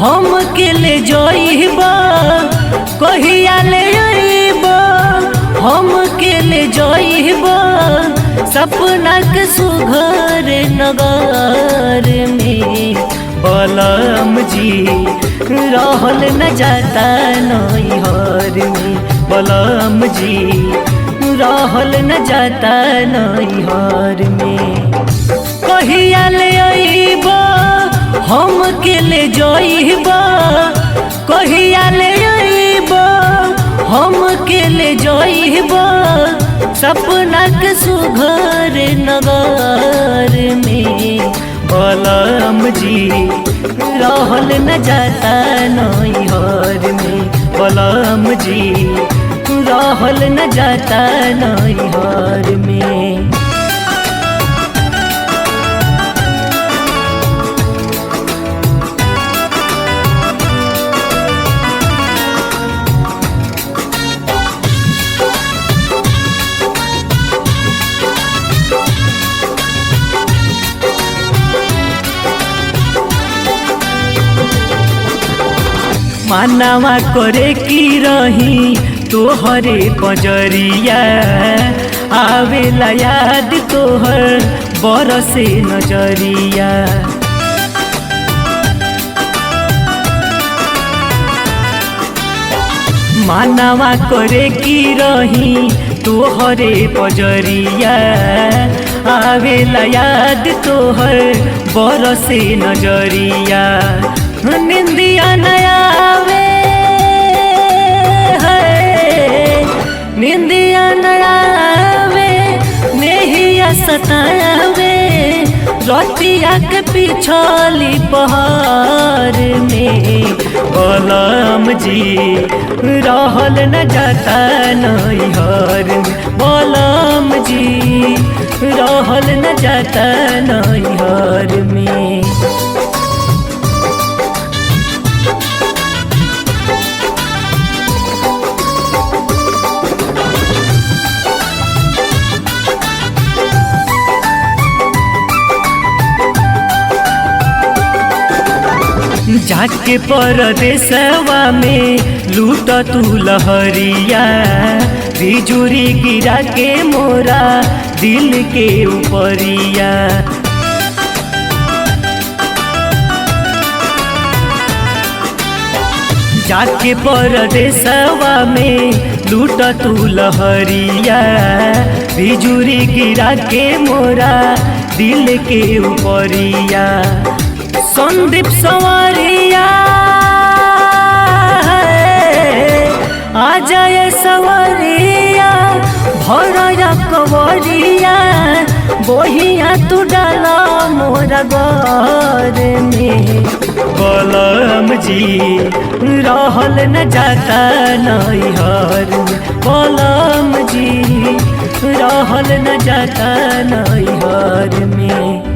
हम के ले जइबा कहिया ले अइबा हम के ले जइबा सपना के सुघर नगर में बलम जी रहल न जाता नैहर में बलम जी रहल न जाता नैहर में कहिया ले अइबा हम के ले जइबा कहिया ले अइबा हम के ले जइबा सपना के सुघर नगर में बलम जी रहल न जाता नैहर में बलम जी रहल न जाता नैहर में। मानवा करे की रही तोहरे बजरिया आवेला याद तोहर बरसे नजरिया मानवा करे की रही तोहरे बजरिया आवेला याद तोहर बरसे नजरिया निंदिया नयावे है निंदिया नयावे नेहिया सतावे रतिया के पिछली पहाड़ में बलम जी रहल न जाता नैहर में बलम जी रहल न जाता नैहर में। जाके परदेसवा में लूट तू लहरिया बिजुरी गिरा के मोरा दिल के ऊपरिया जाके परदेसवा में लूट तू लहरिया बिजुरी गिरा के मोरा दिल के ऊपरिया संदीप सवारिया आ जाए सवारिया भरया कवरिया बोहिया तू डाला मोरा घर में बलम जी रहल न जाता नैहर में बलम जी रहल न जाता नैहर में।